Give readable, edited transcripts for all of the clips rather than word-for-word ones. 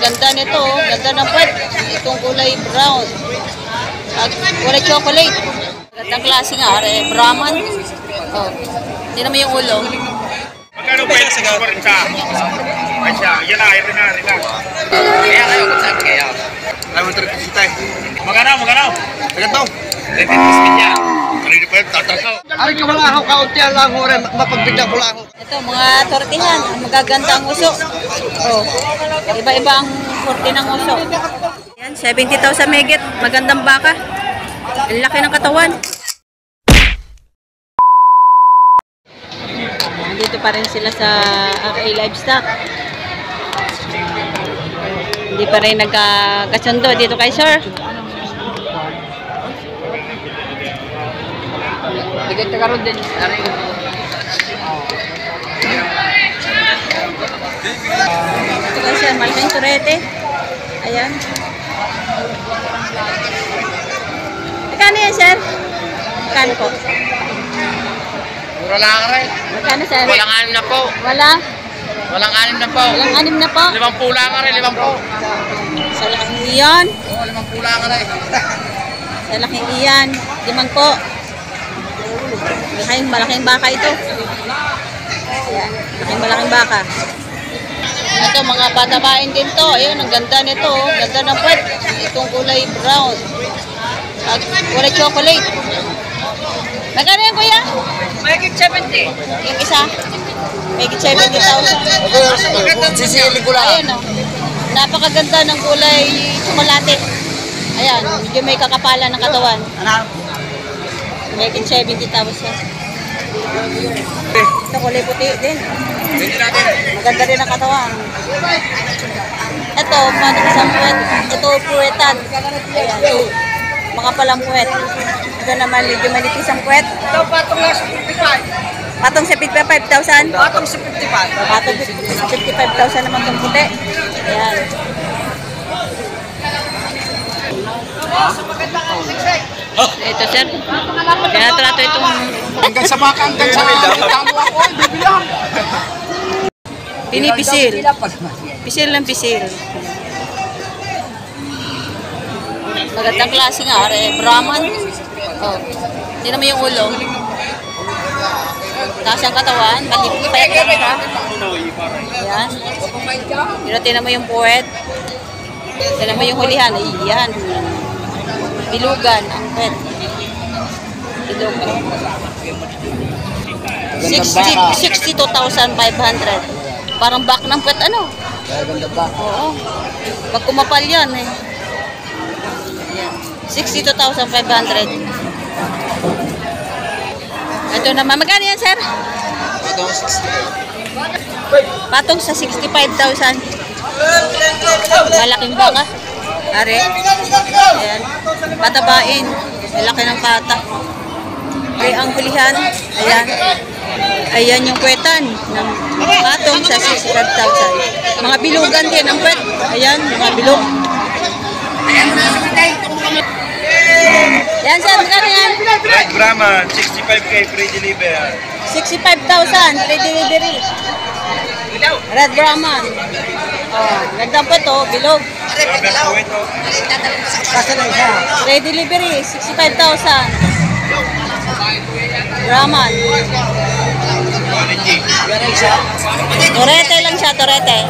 ganda nito. Ganda ng puwet. Itong kulay brown. At kulay chocolate. Gandang klase nga. Brahman. Oh. Hindi naman yung ulo. Magkano ba yung siguro rin sa? Ay siya. Yan na. Rin na. Kaya kayo. Kung saan kaya? Ay, mo tayo kita eh. Magkano? Agad daw. 30 niya. Marino pa yun. Tatakaw. Ay, kumalahaw ka. Unti ang lang ho rin. Mapagbigyan ko lang ho. Ito, mga tortihan. Magaganda ang uso. Oh. Iba-iba ang torti ng uso. Yan, 70,000 megit. Magandang baka. Ang laki ng katawan. Dito pa rin sila sa AK Livestock. Hindi pa rin nagkakasundo dito kay sir. Bigyan ka karoon din. Ito kay sir, malaking turete. Ayan. Magkano yan sir? Magkano po? Mura lang rin. Magkano sir? Walang anim na po. Walang anim na po. Walang anim na po? 5 pula ka rin. 5 po. Sa laking iyan. Oo, 5 pula ka rin. Sa laking iyan. 5 po. Malaking baka ito. Ayan. Malaking baka. Ito, mga patabain din to. Ayun, ang ganda nito. Ganda ng puwet. Itong kulay brown. At kulay chocolate. Magkano yan, kuya? Mahigit 70. Yung isa? Mahigit 70,000. Sisili ko lang. Ayan, oh. Napakaganda ng kulay tsokolate. Ayan, medyo may kakapalan ng katawan. Ano? Mahigit 70,000. Ito kulay puti din. Hindi natin. Maganda rin ang katawan. Ito, isang puwet. Ito, puwetan. Ayan. Makapalang puwet. Ito naman, medyo manipis ang puwet. Ito, patong lang sa 55. Patong sa 55,000. Patong sa 55. Patong sa 55,000 naman itong puti. Ayan. Ito, sir. Tinatrato itong... Hanggang sa baka, hanggang sa tamo ako, bibilang. Pinipisil. Pisil ng pisil. Magandang klase nga. Brahman. Oh. Hindi naman yung ulo. Taas ang katawan. Malipit lang siya. Ayan. Pero tinan mo yung puwet. Tinan mo yung hulihan. Ayan. Bilugan ang puwet. Bilugan. 62,500. Parang back ng puwet ano? Ganda ba? Oo. Pag kumapal yan eh. 62,500. Ito naman. Magkano yan, sir? Patong sa 65,000. Malaking baka. Are. Ayan. Patabain. Malaki ng pata. Okay, ang hulihan. Ayan. Ayan yung puwetan. Patong sa 65,000. Mga bilugan din ang puwet. Ayan, mga bilog. Yan sir, magkano yan? Red Brahman, 65K free delivery. 65,000, free delivery. Red Brahman. Oh, ganda po ito, bilog. Free delivery, 65,000. Brahman. Torete lang siya, torete.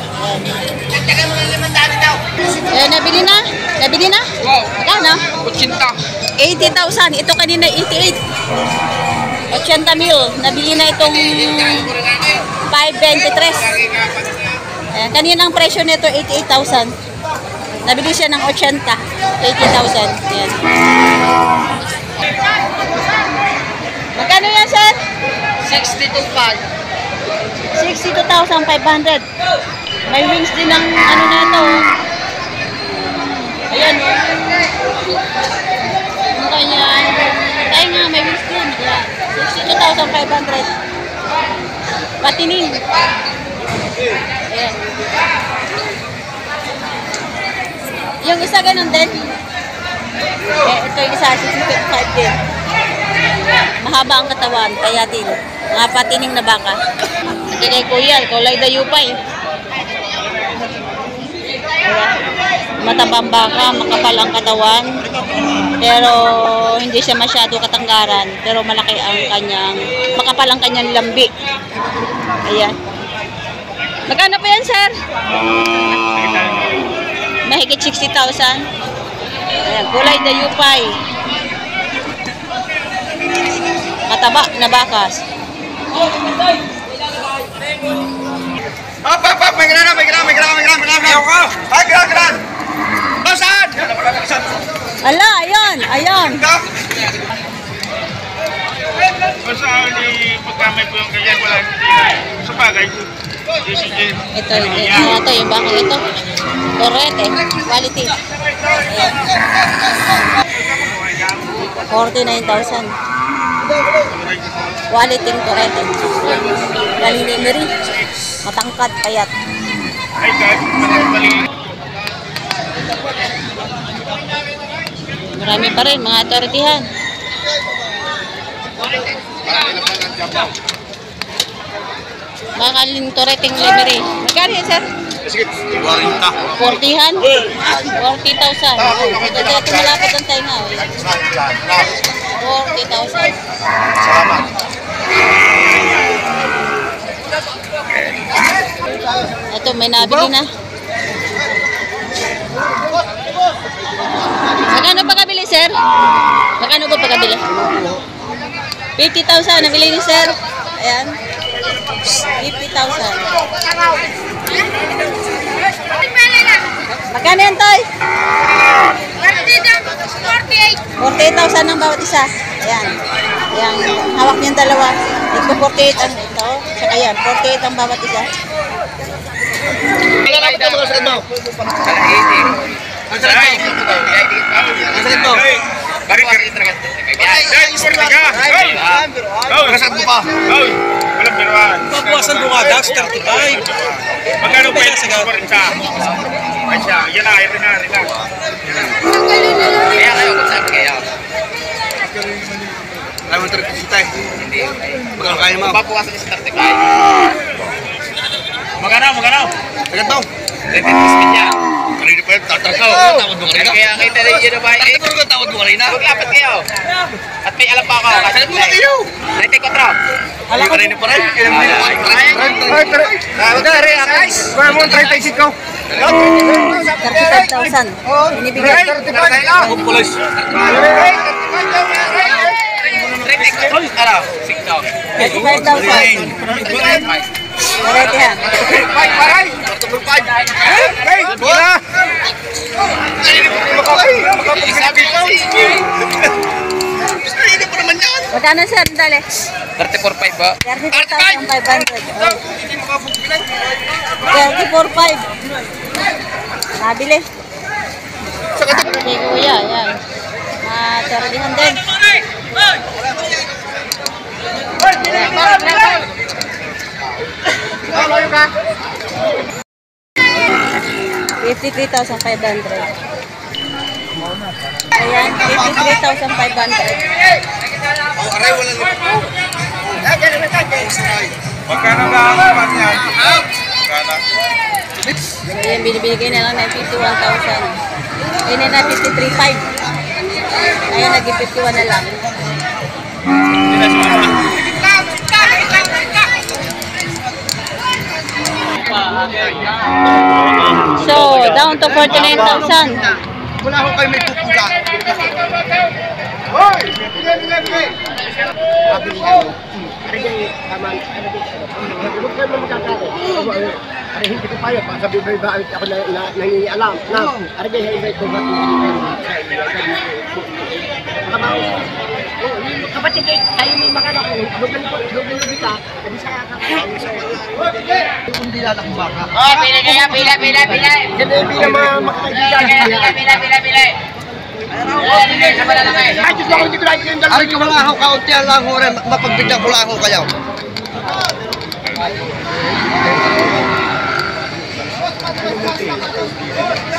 Eh, nabili na? Nabili na? Wow. Magkano? 80. 80,000. Ito kanina 88. 80 mil. Nabili na itong 523. Ayan, kanina ang presyo nito 88,000. Nabili siya ng 80. 80,000. Ayan. Magkano yan, sir? 62,500. 62,500. May wings din ng ano na ito. Ayan, oh. Ang kanya. Tayo nga, may wings din. Ayan. 62,500. Patining. Ayan. Yung isa ganun din. Eh, ito yung isa, 65 din. Mahaba ang katawan, kaya din. Mga patining na baka. Ito kay Kuya, kulay dayupay. Ayan. matabang baka, makapal ang katawan, pero hindi siya masyado katanggaran, pero malaki ang kanyang, makapal ang kanyang lambi. Ayan. Magkano po yan, sir? Mahigit 60,000. Ayan, kulay dayupay. Mataba na bakas. May grana. Ayaw ka. Ay, gran. Saan? Ala, ayun. Basta pagka may po yung ganyan, wala sa bagay. Ito yung baka ito. Torete, quality. Ayan. 49,000. Quality ng torete. Galing din rin. Matangkad, payat. Ay, God. Mali. Marami pa rin, mga toretihan. Makaling toreteng libre. Magkano yan, sir? Sige, 40. 40,000? 40,000. Ito malapit ang tainga. 40,000. Salamat. Ito, may nabili na. Magkano pa kabili, sir? Magkano ba pa kabili? 50,000 nabili ni sir. Ayan. 50,000. Magkano yan, Toy? 48,000 ang bawat isa. Ayan. Ayan. Hawak niyang dalawa. Ito 48 ang ito. Saka yan. 48 ang bawat isa. Wala na po sa ano? Ang sakit mo? Bari ka rin talaga. Ay, isipin ka! Ay! Nakasakit mo pa! Ay! Walang biruan. Papuwasan mo nga, Dax, 35. Magkano pa yung sa rin sa? Ay siya, yan na, rin na. Kaya kayo, kung saan kayo? Ayaw mo 35 tayo. Hindi. Magkano kaya mo? Papuwasan yung sa 35. Magkano? Agad mo? 35 niya. Kanina pa yun, tawad mo kanina. Kaya kita rin yun ba? Tawad mo kanina. Maglapat kayo. At may alam pa ako. Kasalit mo na kayo. 94. Alam ko kanina pa rin. Guys, gawin mo 35 ko. 35,000. Binibigay. 35 pulis. 35,000. Toretihan. Magkano, sir? Dali. 34.5 ba? 34,500. 34,500. Nabili. Kay kuya, yan. Toretihan din. 53,500. Ayan, 53,500. Magkano ba ang kapan yan? Magkano? Ayan, binibigay na lang ng 51,000. Ayan na 53,500. Ayan, naging 51 na lang. So, down to 49,000. Wala ko kayo may pupula. Ari hindi ko payag pa sabi ba ako nangingialam na ari hindi ko ba kapatid kayo may makana ko lugan kita kasi sa hindi lalak baka pila hindi na makakaibigan ay just ako dito lang yung dalawa ay wala ako kaunti lang ho rin mapagbigyan ko lang ho kayo.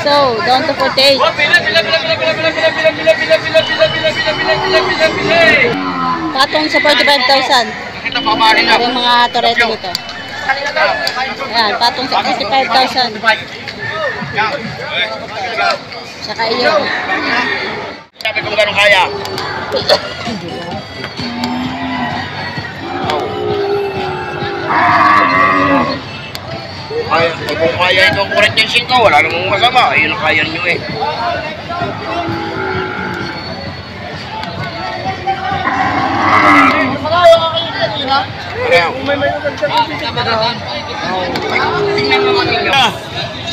So, down to 48. Patong sa 45,000. Yung mga torete nito. Ayan, patong sa 45,000. Saka iyon. Sabi kung gano'ng kaya. Ay, kung kaya ito ang kurat yung 5, wala namang masama. Ayun ang kaya nyo eh.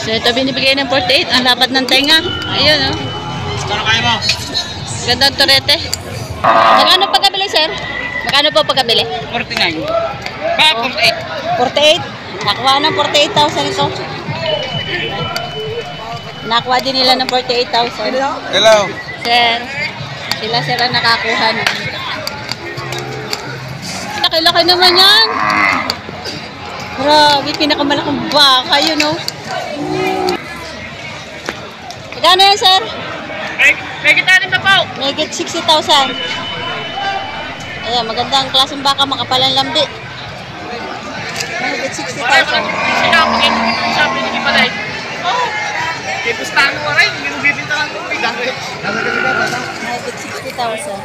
So ito binibigay ng 48. Ang lapad ng tenga. Ayun oh. Ano kaya mo? Gandang turete. Magkano pagkabili, sir? Magkano po pagkabili? 49. Ba, 48. Nakuha ng 48,000 ito. Nakuha din nila ng 48,000. Hello. Sir, sila ang nakakuha nun. Laki-laki naman yan. Grabe, pinakamalaking baka yun, no? Magkano yan, sir? May kita rin na po. Megit 60,000. Ayan, magandang klaseng baka, makapalang lambdi. Megit 60,000. Sinapagin mo ito sa amin ni Palay. Oh, kipustahan mo rin. Hindi mo bibinta lang ito. Megit 60,000.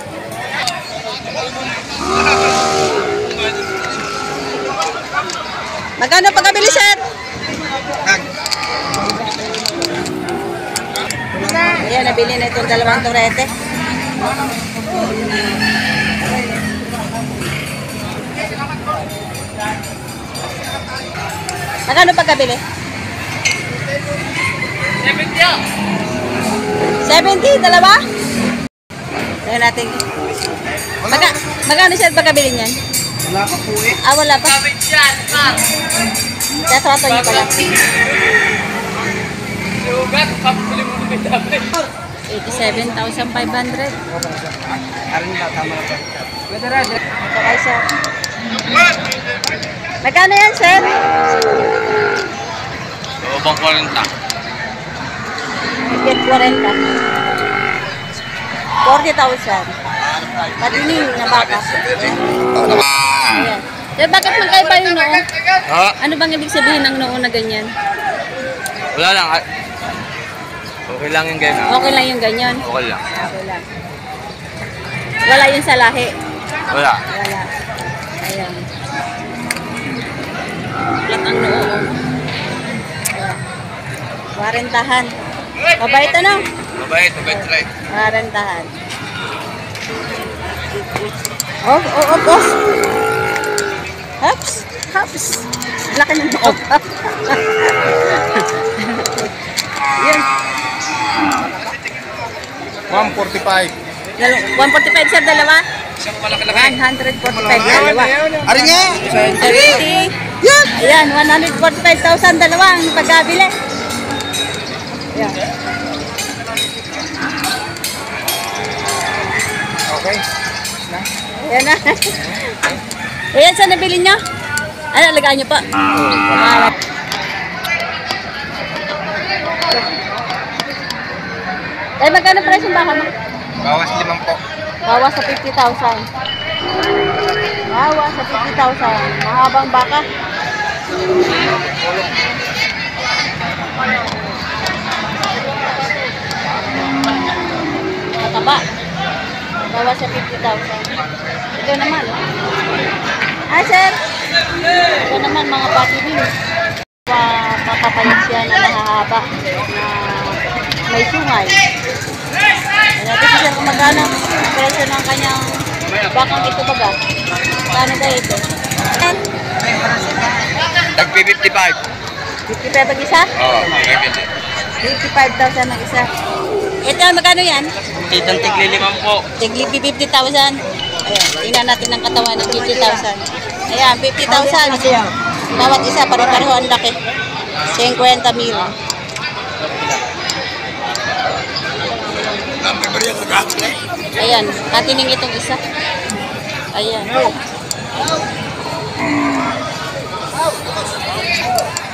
Magkano pagkabili, sir? Ayan, nabili na itong dalawang turete. Magkano pagkabili? 70, dalawa? Tingnan natin. Magkano siya pagkabili niyan? Wala pa po eh. Ah, wala pa. Tatrato niyo pala. 87,500. Arin ba, tama na ba? Pwede rin. Ito kay sir. Magkano yan, sir? Lobang 40. Get 40. 40,000. Patining na baka. Ayan. Sir, bakit magkaiba yung noo? Ha? Ano bang ibig sabihin ng noo na ganyan? Wala lang. Okay lang yung ganyan. Okay lang yung ganyan? Okay lang. Okay lang. Wala yun sa lahi? Wala. Wala. Ayan. Flat ang noo. Warintahan. Mabait ano? Mabait try. Warintahan. Oh, boss. Hops. Laki ng buhok. Yan. 145. 145 sir, dalawa? Isang malaki-laki. 145 dalawa. Ari nga! 70. Ayan, 145,000 dalawa ang pagkabili. Ayan. Okay. Ayan na. Ayan, saan nabili niyo? Ano, alagaan niyo pa? Eh, magkano presyo yung baka mo? Bawas 5 po. Bawas sa 50,000. Bawas sa 50,000. Mahabang baka. Mataba. Bawas sa 50,000. Ito naman. Ah, sir. Ito naman mga patiling. Papapayag siya na mahahaba. Na may sungay. Natin si sir kung magkano presyo ng kanyang bakang ito baga. Kano ba ito? Tagpi 55. 55 ang isa? Oo, 55,000 ang isa. Ito, magkano yan? Itong tigli 5 po. Tigli 50,000. Ayan, tingnan natin ng katawan ng 50,000. Ayan, 50,000. Bawat isa, pare-pareho ang laki. 50,000. Ayan, katining itong isa. Ayan.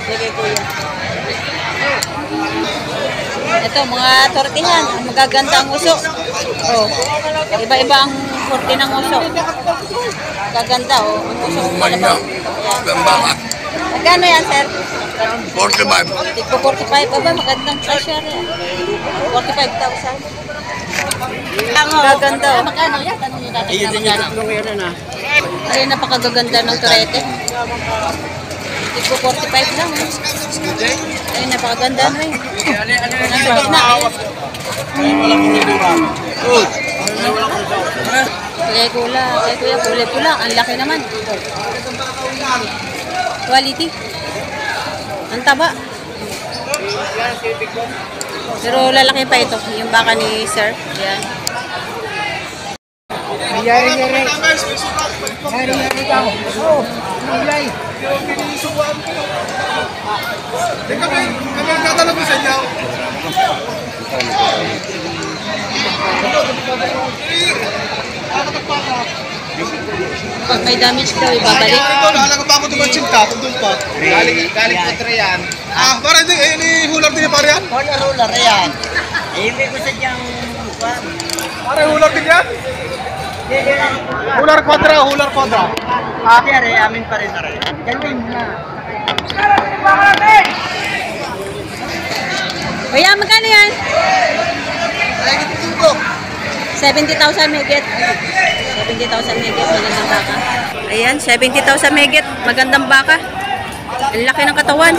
Sige, kuya. Ito, mga tortihan. Magaganda ang uso. Oh, iba-iba ang torti ng uso. Magaganda, oh. Ang uso ng kalabaw. Ayan. Magkano yan, sir? 45. Tigpo 45. Aba, magandang presyo rin. 45,000. Gaganda oh. Magkano yan? Tanong nyo natin na magkano. Ay, napakagaganda ng turete. Tigpo 45 lang. Ay, napakaganda na rin. Nasa gitna eh. Kaya kuya, kulay pula. Ang laki naman. Quality. Ang taba. Pero lalaki pa ito. Yung baka ni Sir. Yan. Pag may damage daw, ibabalik. Nahalaga pa ako tumansinta, doon pa. Galing po yan. Para hindi hular din pare yan? Roller yan. Hindi ko sadyang Pare hular din yan? Hular kwadra. Pare, amin pa rin na rin. Galing na. Kuya, magkano yan? 70,000 megit. 70,000 megit, magandang baka. Ayan, 70,000 megit, magandang baka. Ang laki ng katawan.